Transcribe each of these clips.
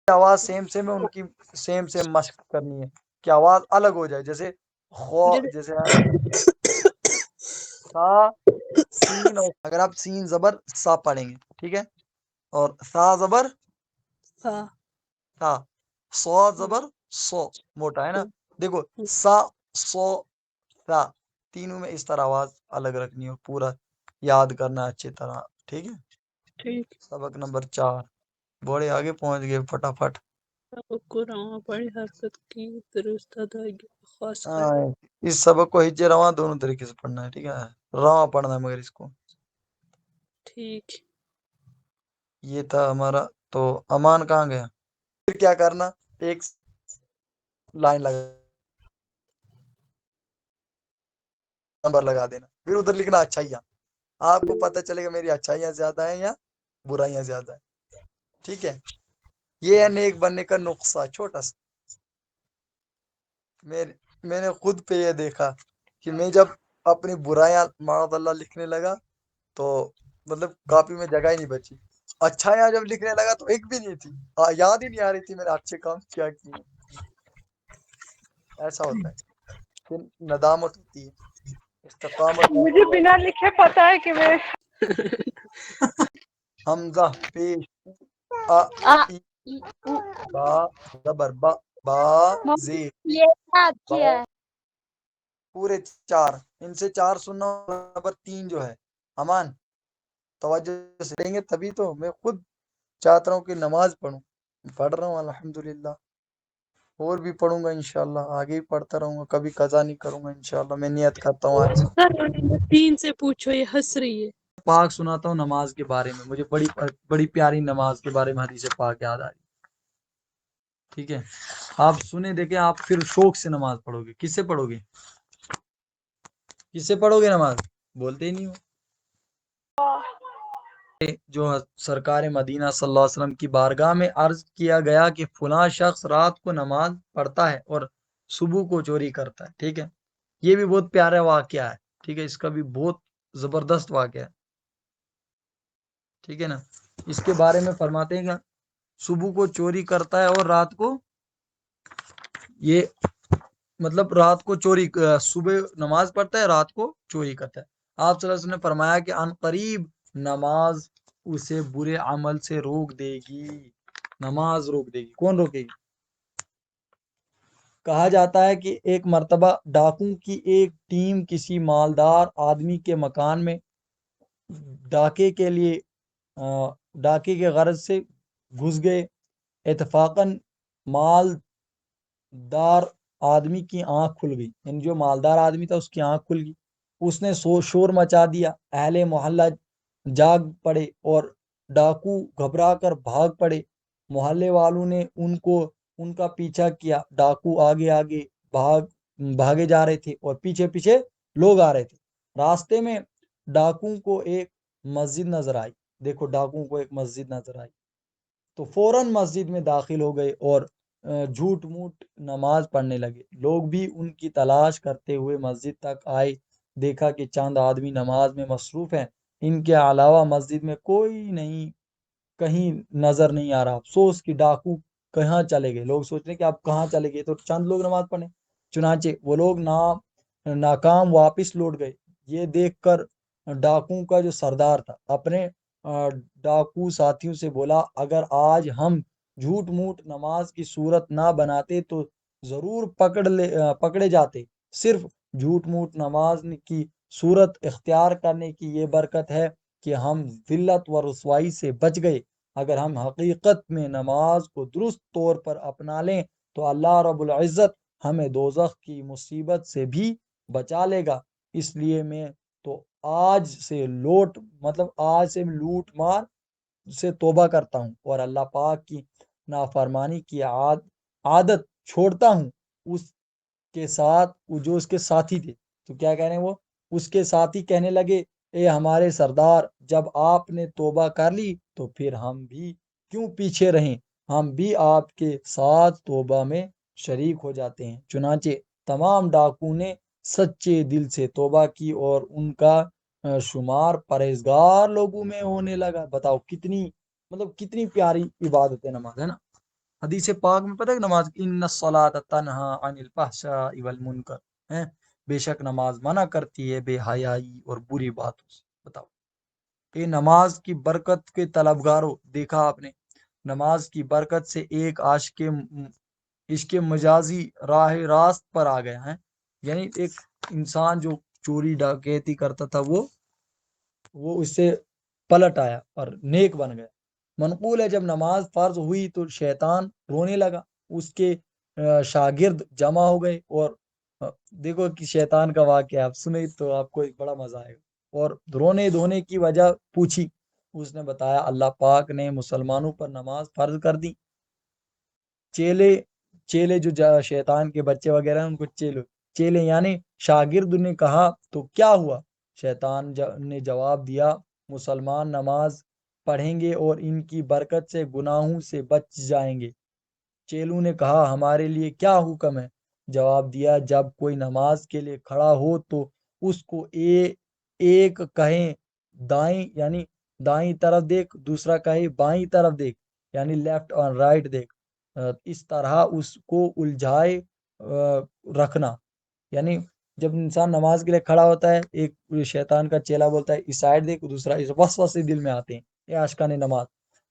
آواز same same ہے ان کی سیم سیم مشق کرنی ہے کہ آواز الگ ہو جائے. جیسے جیسے سا سین، اور اگر آپ سین زبر سا پڑھیں گے ٹھیک ہے، اور سا زبر سا، سو زبر سو موٹا ہے نا. دیکھو سا سو سا، تینوں میں اس طرح آواز الگ رکھنی ہے، پورا یاد کرنا اچھی طرح. ٹھیک ہے. ٹھیک. سبق نمبر 4 بڑے آگے پہنچ گئے فٹافٹ. قرآن پڑھی حرکت کی درست ادائیگی خاص کر. اس سبق کو ہجے رواں دونوں طریقے سے پڑھنا ہے. ٹھیک ہے، رواں پڑھنا ہے مگر اس کو. ٹھیک. یہ تھا ہمارا. تو امان کہاں گیا؟ پھر کیا کرنا، ایک لائن لگا نمبر لگا دینا، پھر ادھر لکھنا اچھائیاں. آپ کو پتہ چلے گا میری اچھائیاں زیادہ ہیں یا برائیاں زیادہ ہیں. ٹھیک ہے. یہ ہے نیک بننے کا نقصہ چھوٹا سا. میں نے خود پہ یہ دیکھا کہ میں جب اپنی برائیاں معاذ اللہ لکھنے لگا تو مطلب کاپی میں جگہ ہی نہیں بچی. اچھائیاں جب لکھنے لگا تو ایک بھی نہیں تھی، یاد ہی نہیں آ رہی تھی میں نے اچھے کام کیا کیے. ایسا ہوتا ہے، پھر ندامت ہوتی ہے، استقامت. مجھے بنا لکھے پتا ہے کہ میں حمزہ پیش ای با زبر با با زیر یہ یاد با، کیا ہے. پورے 4 ان سے 4 سننا. نمبر 3 جو ہے امان توجہ سے لیں گے تبھی تو. میں خود چاہتا ہوں کہ نماز پڑھوں، پڑھ رہا ہوں الحمدللہ، اور بھی پڑھوں گا انشاءاللہ، آگے بھی پڑھتا رہوں گا، کبھی قضا نہیں کروں گا انشاءاللہ. میں نیت کرتا ہوں آج سے. سر 3 سے پوچھو، یہ ہنس رہی ہے. پاک سناتا ہوں نماز کے بارے میں. مجھے بڑی پیاری نماز کے بارے میں حدیث پاک یاد آ رہی. ٹھیک ہے، آپ سنیں دیکھیں، آپ پھر شوق سے نماز پڑھو گے. کس سے پڑھو گے؟ کس سے پڑھو گے نماز؟ بولتے ہی نہیں ہو. جو سرکار مدینہ صلی اللہ علیہ وسلم کی بارگاہ میں عرض کیا گیا کہ فلاں شخص رات کو نماز پڑھتا ہے اور صبح کو چوری کرتا ہے. ٹھیک ہے، یہ بھی بہت پیارا واقعہ ہے. ٹھیک ہے، اس کا بھی بہت زبردست واقعہ ہے. ٹھیک ہے نا. اس کے بارے میں فرماتے ہیں کہ صبح کو چوری کرتا ہے اور رات کو یہ مطلب رات کو چوری، صبح نماز پڑھتا ہے، رات کو چوری کرتا ہے. آپ صلی اللہ علیہ وسلم نے فرمایا کہ ان قریب نماز اسے برے عمل سے روک دے گی. نماز روک دے گی. کون روکے گی؟ کہا جاتا ہے کہ ایک مرتبہ ڈاکوں کی ایک ٹیم کسی مالدار آدمی کے مکان میں ڈاکے کے غرض سے گھس گئے. اتفاقاً مالدار آدمی کی آنکھ کھل گئی، یعنی جو مالدار آدمی تھا اس کی آنکھ کھل گئی. اس نے شور مچا دیا. اہل محلہ جاگ پڑے اور ڈاکو گھبرا کر بھاگ پڑے. محلے والوں نے ان کا پیچھا کیا. ڈاکو آگے آگے بھاگے جا رہے تھے اور پیچھے پیچھے لوگ آ رہے تھے. راستے میں ڈاکو کو ایک مسجد نظر آئی. دیکھو، ڈاکو کو ایک مسجد نظر آئی تو فوراً مسجد میں داخل ہو گئے اور جھوٹ موٹ نماز پڑھنے لگے. لوگ بھی ان کی تلاش کرتے ہوئے مسجد تک آئے. دیکھا کہ چند آدمی نماز میں مصروف ہیں، ان کے علاوہ مسجد میں کوئی نہیں، کہیں نظر نہیں آ رہا. افسوس کہ ڈاکو کہاں چلے گئے. لوگ سوچ رہے کہ آپ کہاں چلے گئے، تو چند لوگ نماز پڑھیں. چنانچہ وہ لوگ ناکام واپس لوٹ گئے. یہ دیکھ کر ڈاکو کا جو سردار تھا اپنے ڈاکو ساتھیوں سے بولا، اگر آج ہم جھوٹ موٹ نماز کی صورت نہ بناتے تو ضرور پکڑے جاتے. صرف جھوٹ موٹ نماز کی صورت اختیار کرنے کی یہ برکت ہے کہ ہم ذلت و رسوائی سے بچ گئے. اگر ہم حقیقت میں نماز کو درست طور پر اپنا لیں تو اللہ رب العزت ہمیں دوزخ کی مصیبت سے بھی بچا لے گا. اس لیے میں تو آج سے لوٹ مار سے توبہ کرتا ہوں اور اللہ پاک کی نافرمانی کی عادت چھوڑتا ہوں. اس کے ساتھ جو اس کے ساتھی تھے، تو کیا کہہ رہے ہیں وہ، اس کے ساتھی کہنے لگے، اے ہمارے سردار، جب آپ نے توبہ کر لی تو پھر ہم بھی کیوں پیچھے رہیں، ہم بھی آپ کے ساتھ توبہ میں شریک ہو جاتے ہیں. چنانچہ تمام ڈاکو نے سچے دل سے توبہ کی اور ان کا شمار پرہیزگار لوگوں میں ہونے لگا. بتاؤ کتنی پیاری عبادت نماز ہے نا. حدیث پاک میں پتہ ہے نماز ان الصلاۃ تنہا عن الفحشاء والمنکر ہے، بے شک نماز منع کرتی ہے بے حیائی اور بری باتوں سے۔ بتاؤ کہ نماز کی برکت کے طلبگاروں، دیکھا آپ نے نماز کی برکت سے ایک عشق مجازی راہ راست پر آ گیا ہے، یعنی ایک انسان جو چوری ڈکیتی کرتا تھا وہ اس سے پلٹ آیا اور نیک بن گیا۔ منقول ہے جب نماز فرض ہوئی تو شیطان رونے لگا، اس کے شاگرد جمع ہو گئے، اور دیکھو کہ شیطان کا واقعہ آپ سنیں تو آپ کو ایک بڑا مزہ آئے گا، اور رونے دھونے کی وجہ پوچھی، اس نے بتایا اللہ پاک نے مسلمانوں پر نماز فرض کر دی۔ چیلے جو شیطان کے بچے وغیرہ ہیں ان کو چیلے یعنی شاگرد نے کہا تو کیا ہوا؟ شیطان نے جواب دیا مسلمان نماز پڑھیں گے اور ان کی برکت سے گناہوں سے بچ جائیں گے۔ چیلوں نے کہا ہمارے لیے کیا حکم ہے؟ جواب دیا جب کوئی نماز کے لیے کھڑا ہو تو اس کو ایک کہیں دائیں یعنی دائیں طرف دیکھ، دوسرا کہے بائیں طرف دیکھ یعنی لیفٹ اور رائٹ دیکھ، اس طرح اس کو الجھائے رکھنا۔ یعنی جب انسان نماز کے لیے کھڑا ہوتا ہے، ایک شیطان کا چیلا بولتا ہے اس سائڈ دیکھ، دوسرا اس وسوسے دل میں آتے ہیں، یہ عاشقان نماز۔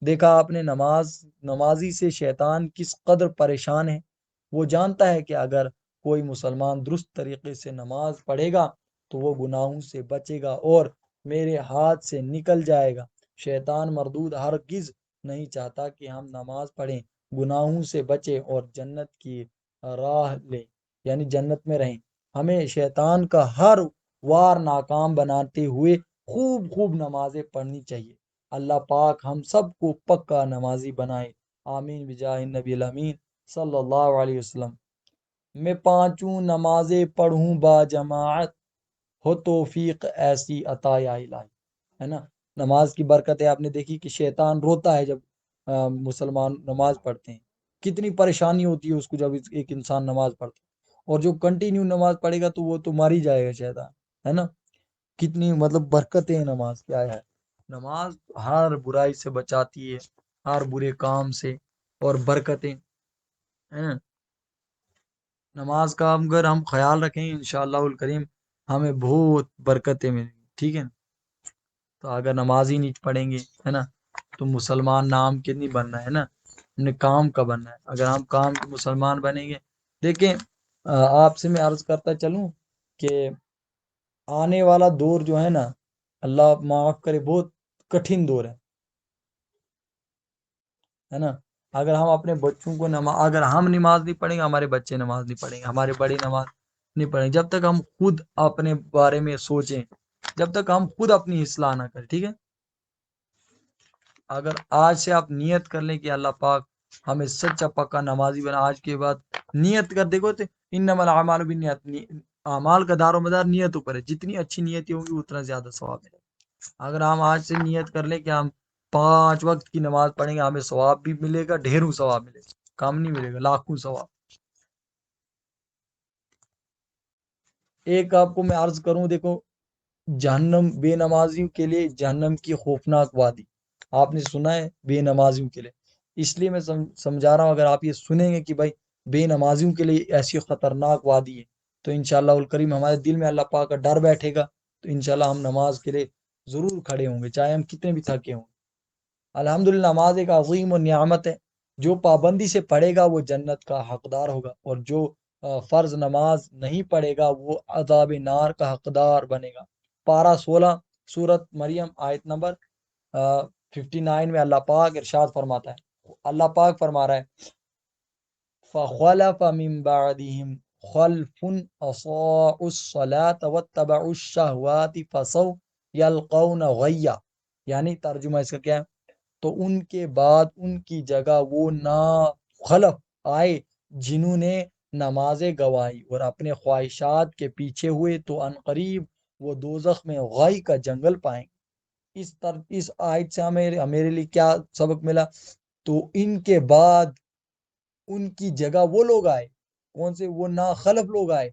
دیکھا آپ نے نمازی سے شیطان کس قدر پریشان ہے۔ وہ جانتا ہے کہ اگر کوئی مسلمان درست طریقے سے نماز پڑھے گا تو وہ گناہوں سے بچے گا اور میرے ہاتھ سے نکل جائے گا۔ شیطان مردود ہرگز نہیں چاہتا کہ ہم نماز پڑھیں، گناہوں سے بچیں اور جنت کی راہ لیں یعنی جنت میں رہیں۔ ہمیں شیطان کا ہر وار ناکام بناتے ہوئے خوب نمازیں پڑھنی چاہیے۔ اللہ پاک ہم سب کو پکا نمازی بنائے، آمین بجاہ النبی الامین صلی اللہ علیہ وسلم۔ میں پانچوں نمازیں پڑھوں با جماعت، ہو توفیق ایسی عطا یا الہی، ہے نا۔ نماز کی برکت ہے، آپ نے دیکھی کہ شیطان روتا ہے جب مسلمان نماز پڑھتے ہیں، کتنی پریشانی ہوتی ہے اس کو جب ایک انسان نماز پڑھتا ہے، اور جو کنٹینیو نماز پڑھے گا تو وہ تو مر ہی جائے گا شیطان، ہے نا۔ کتنی مطلب برکتیں نماز کیا ہے، نماز ہر برائی سے بچاتی ہے، ہر برے کام سے، اور برکتیں ہیں۔ نماز کا اگر ہم خیال رکھیں انشاءاللہ الکریم ہمیں بہت برکتیں ملیں گی، ٹھیک ہے۔ تو اگر نماز ہی نہیں پڑھیں گے، ہے نا، تو مسلمان نام کے نہیں بننا ہے نا، ہم نے کام کا بننا ہے۔ اگر ہم کام کے مسلمان بنیں گے، دیکھیں آپ سے میں عرض کرتا چلوں کہ آنے والا دور جو ہے نا، اللہ معاف کرے، بہت کٹھن دور ہے نا۔ اگر ہم اپنے بچوں کو اگر ہم نماز نہیں پڑھیں گے، ہمارے بچے نماز نہیں پڑھیں گے، ہمارے بڑے نماز نہیں پڑھیں گے، جب تک ہم خود اپنے بارے میں سوچیں، جب تک ہم خود اپنی اصلاح نہ کریں، ٹھیک ہے۔ اگر آج سے آپ نیت کر لیں کہ اللہ پاک ہمیں سچا پکا نمازی بنا، آج کے بعد نیت کر دیکھو تو انما الاعمال بالنیات، اعمال کا دار و مدار نیت اوپر ہے، جتنی اچھی نیتیں ہوں گی اتنا زیادہ ثواب ہے۔ اگر ہم آج سے نیت کر لیں کہ ہم 5 وقت کی نماز پڑھیں گے، ہمیں ثواب بھی ملے گا، ڈھیروں ثواب ملے گا، کم نہیں ملے گا، لاکھوں ثواب۔ ایک آپ کو میں عرض کروں، دیکھو جہنم بے نمازیوں کے لیے جہنم کی خوفناک وادی، آپ نے سنا ہے بے نمازیوں کے لیے، اس لیے میں سمجھا رہا ہوں، اگر آپ یہ سنیں گے کہ بھائی بے نمازیوں کے لیے ایسی خطرناک وادی ہے، تو انشاءاللہ الکریم ہمارے دل میں اللہ پاک کا ڈر بیٹھے گا، تو انشاءاللہ ہم نماز کے لیے ضرور کھڑے ہوں گے، چاہے ہم کتنے بھی تھکے ہوں۔ الحمدللہ نماز ایک عظیم و نعمت ہے، جو پابندی سے پڑھے گا وہ جنت کا حقدار ہوگا، اور جو فرض نماز نہیں پڑھے گا وہ عذاب نار کا حقدار بنے گا۔ پارہ 16 سورت مریم آیت نمبر 59 میں اللہ پاک ارشاد فرماتا ہے، اللہ پاک فرما رہا ہے فَخَلَفَ مِن بَعْدِهِمْ خَلْفٌ أَضَاعُوا الصَّلَاةَ وَاتَّبَعُوا الشَّهَوَاتِ فَسَوْفَ يَلْقَوْنَ غَيًّا، یعنی ترجمہ اس کا کیا ہے؟ تو ان کے بعد ان کی جگہ وہ خلف آئے جنہوں نے نمازیں گوائی اور اپنے خواہشات کے پیچھے ہوئے، تو عنقریب وہ دوزخ میں غائی کا جنگل پائیں گے۔ اس آیت سے میرے لیے کیا سبق ملا؟ تو ان کے بعد ان کی جگہ وہ لوگ آئے، کون سے؟ وہ ناخلف لوگ آئے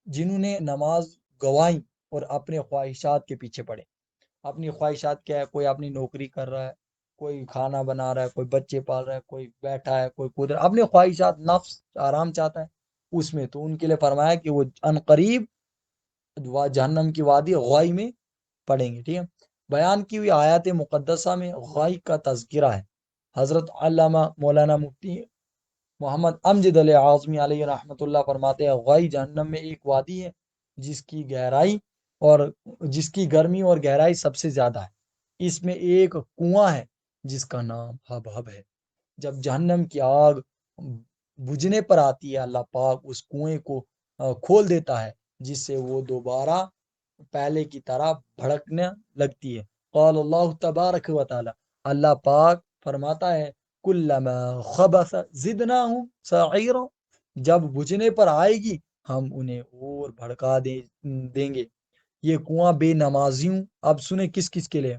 جنہوں نے نماز گوائیں اور اپنے خواہشات کے پیچھے پڑے۔ اپنی خواہشات کیا ہے؟ کوئی اپنی نوکری کر رہا ہے، کوئی کھانا بنا رہا ہے، کوئی بچے پال رہا ہے، کوئی بیٹھا ہے، کوئی کود رہا ہے، اپنے خواہشات نفس آرام چاہتا ہے اس میں، تو ان کے لیے فرمایا کہ وہ عنقریب جہنم کی وادی غوائی میں پڑیں گے. ٹھیک ہے. بیان کی ہوئی آیات مقدسہ میں غوائی کا تذکرہ ہے. حضرت علامہ مولانا مفتی محمد امجد علیہ اعظمی علیہ رحمۃ اللہ فرماتے ہیں غوائی جہنم میں ایک وادی ہے جس کی گہرائی اور جس کی گرمی اور گہرائی سب سے زیادہ ہے. اس میں ایک کنواں ہے جس کا نام ہب ہب ہے. جب جہنم کی آگ بجھنے پر آتی ہے اللہ پاک اس کنویں کو کھول دیتا ہے جس سے وہ دوبارہ پہلے کی طرح بھڑکنے لگتی ہے. قال اللہ تبارک و تعالی، اللہ پاک فرماتا ہے کلما خبث زدناہم سعیرا، جب بجھنے پر آئے گی ہم انہیں اور بھڑکا دیں گے. یہ کنواں بے نمازیوں، اب سنیں کس کس کے لیے،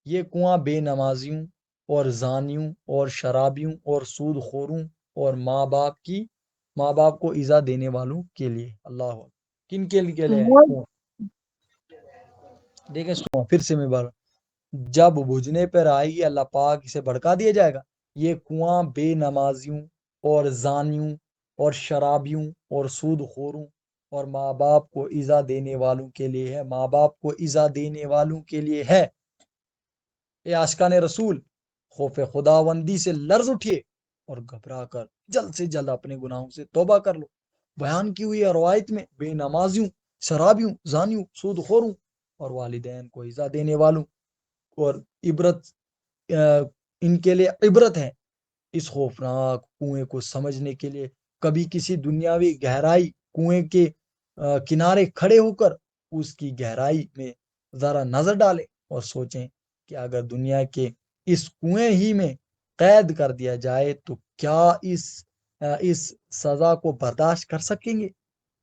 یہ کنواں بے نمازیوں اور زانیوں اور شرابیوں اور سود خوروں اور ماں باپ کو ایذا دینے والوں کے لیے. اللہ کن کے لیے ہے کنواں؟ دیکھیں سنو پھر سے میں بار، جب بجھنے پر آئے گی اللہ پاک اسے بھڑکا دیا جائے گا. یہ کنواں بے نمازیوں اور زانیوں اور شرابیوں اور سود خوروں اور ماں باپ کو ایذا دینے والوں کے لیے ہے. ماں باپ کو ایذا دینے والوں کے لیے ہے. اے عاشقان رسول، خوف خداوندی سے لرز اٹھیے اور گھبرا کر جلد سے جلد اپنے گناہوں سے توبہ کر لو. بیان کی ہوئی روایت میں بے نمازیوں، شرابیوں، زانیوں، سود خوروں اور والدین کو ایذا دینے والوں اور عبرت ان کے لیے عبرت ہے اس خوفناک کنویں کو سمجھنے کے لیے. کبھی کسی دنیاوی گہرائی کنویں کے کنارے کھڑے ہو کر اس کی گہرائی میں ذرا نظر ڈالیں اور سوچیں کہ اگر دنیا کے اس کنویں ہی میں قید کر دیا جائے تو کیا اس سزا کو برداشت کر سکیں گے؟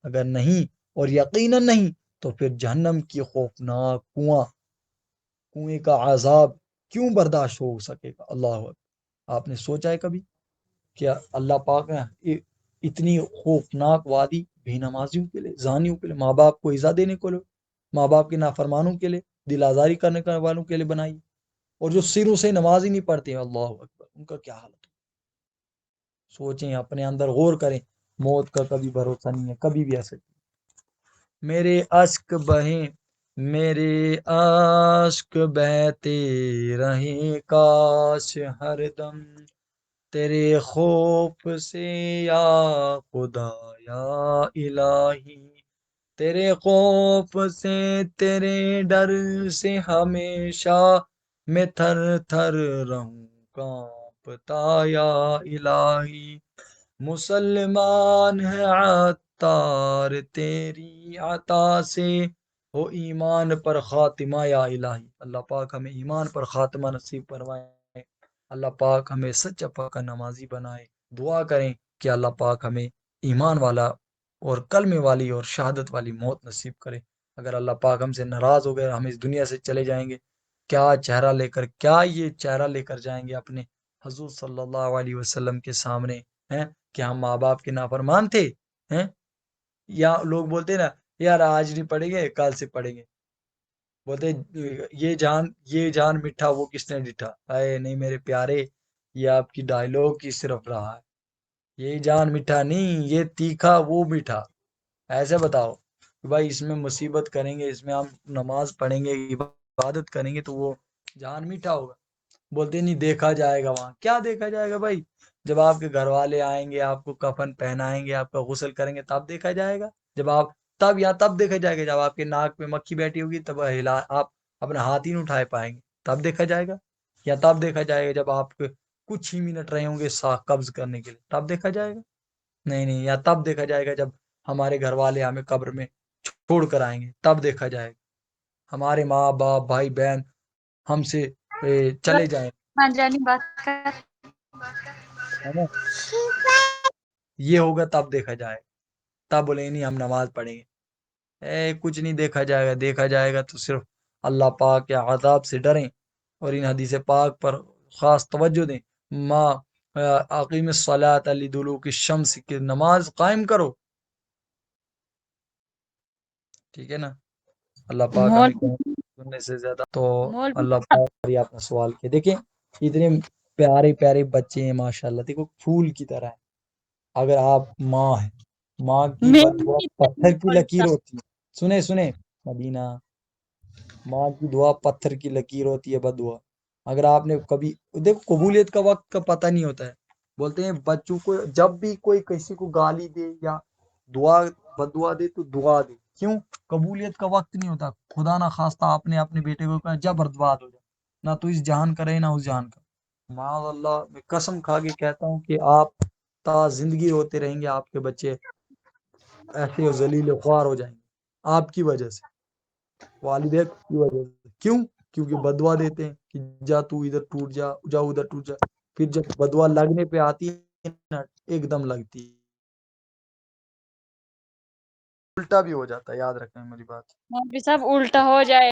اگر نہیں، اور یقیناً نہیں، تو پھر جہنم کی خوفناک کنویں کا عذاب کیوں برداشت ہو سکے گا؟ اللہ اکبر. آپ نے سوچا ہے کبھی کیا اللہ پاک نے اتنی خوفناک وادی بے نمازیوں کے لیے، زانیوں کے لیے، ماں باپ کو ایذا دینے کو لیے، ماں باپ کے نافرمانوں کے لیے، دل آزاری کرنے والوں کے لیے بنائی؟ اور جو سروں سے نماز ہی نہیں پڑھتے، اللہ اکبر، ان کا کیا حالت ہے؟ سوچیں، اپنے اندر غور کریں. موت کا کبھی بھروسہ نہیں ہے، کبھی بھی آ سکتی. میرے اشک بہیں، میرے اشک بہتے رہیں کاش ہر دم تیرے خوف سے یا خدا یا الہی، تیرے خوف سے تیرے ڈر سے ہمیشہ میں تھر تھر رہوں کانپتا یا الہی. مسلمان ہے عطار تیری عطا سے، ہو ایمان پر خاتمہ یا الہی. اللہ پاک ہمیں ایمان پر خاتمہ نصیب فرمائے. اللہ پاک ہمیں سچا پاکا نمازی بنائے. دعا کریں کہ اللہ پاک ہمیں ایمان والا اور کلمے والی اور شہادت والی موت نصیب کرے. اگر اللہ پاک ہم سے ناراض ہو گئے، ہم اس دنیا سے چلے جائیں گے، کیا چہرہ لے کر، کیا یہ چہرہ لے کر جائیں گے اپنے حضور صلی اللہ علیہ وسلم کے سامنے، ہیں کہ ہم ماں باپ کے نافرمان تھے؟ ہیں یا لوگ بولتے نا یار آج نہیں پڑھیں گے کل سے پڑھیں گے، بولتے یہ جان میٹھا وہ کس نے ڈٹھا. اے نہیں میرے پیارے، یہ آپ کی ڈائلوگ کی صرف رہا ہے. یہ جان میٹھا نہیں، یہ تیکھا وہ میٹھا. ایسے بتاؤ کہ بھائی اس میں مصیبت کریں گے، اس میں ہم نماز پڑھیں گے، عبادت کریں گے تو وہ جان میٹھا ہوگا. بولتے نہیں دیکھا جائے گا. وہاں کیا دیکھا جائے گا بھائی؟ جب آپ کے گھر والے آئیں گے، آپ کو کفن پہنائیں گے، آپ کا غسل کریں گے، تب دیکھا جائے گا. جب آپ تب دیکھا جائے گا جب آپ کے ناک پہ مکھی بیٹھی ہوگی، تب آپ اپنا ہاتھ ہی نہیں اٹھائے پائیں گے، تب دیکھا جائے گا. یا تب دیکھا جائے گا جب آپ کچھ ہی منٹ رہے ہوں گے سا قبض کرنے کے لیے، تب دیکھا جائے گا. نہیں. یا تب دیکھا جائے گا جب ہمارے گھر والے ہمیں قبر میں چھوڑ کر آئیں گے، تب دیکھا جائے گا. ہمارے ماں باپ بھائی بہن ہم سے چلے جائیں، ہے نا، یہ ہوگا تب دیکھا جائے. تب بولیں نہیں ہم نماز پڑھیں گے. کچھ نہیں دیکھا جائے گا. دیکھا جائے گا تو صرف اللہ پاک کے عذاب سے ڈریں اور ان حدیث پاک پر خاص توجہ دیں. ماں اقیم الصلاۃ لدلوک الشمس کی نماز قائم کرو. ٹھیک ہے نا. اللہ پاک ہمیں سننے سے زیادہ تو اللہ پاک اپنا سوال کیا. دیکھیں اتنے پیارے پیارے بچے ہیں ماشاءاللہ، دیکھو پھول کی طرح ہے۔ اگر آپ ماں ہے، ماں کی میں بد دعا پتھر کی لکیر ہوتی ہے۔ سنیں مدینہ، ماں کی دعا پتھر کی لکیر ہوتی ہے، بد دعا۔ اگر آپ نے کبھی دیکھو قبولیت کا وقت کا پتہ نہیں ہوتا ہے، بولتے ہیں بچوں کو جب بھی کوئی کسی کو گالی دے یا دعا بد دعا دے تو دعا دے، کیوں؟ قبولیت کا وقت نہیں ہوتا۔ خدا نہ خواستہ آپ نے اپنے بیٹے کو کہا جا برباد ہو جائے، نہ تو اس جہان کا رہے نہ اس جہان کا۔ معاذ اللہ، میں قسم کھا کے کہتا ہوں کہ آپ تا زندگی ہوتے رہیں گے، آپ کے بچے ایسے ذلیل و خوار ہو جائیں گے آپ کی وجہ سے، والدین کی وجہ سے۔ کیوں؟ کیونکہ بدوا دیتے ہیں کہ جا تو ادھر ٹوٹ جا، جا ادھر ٹوٹ جا، پھر جب بدوا لگنے پہ آتی ہے نا، ایک دم لگتی ہے، الٹا بھی ہو جاتا ہے، یاد رکھیں میری بات۔ مولوی صاحب الٹا ہو جائے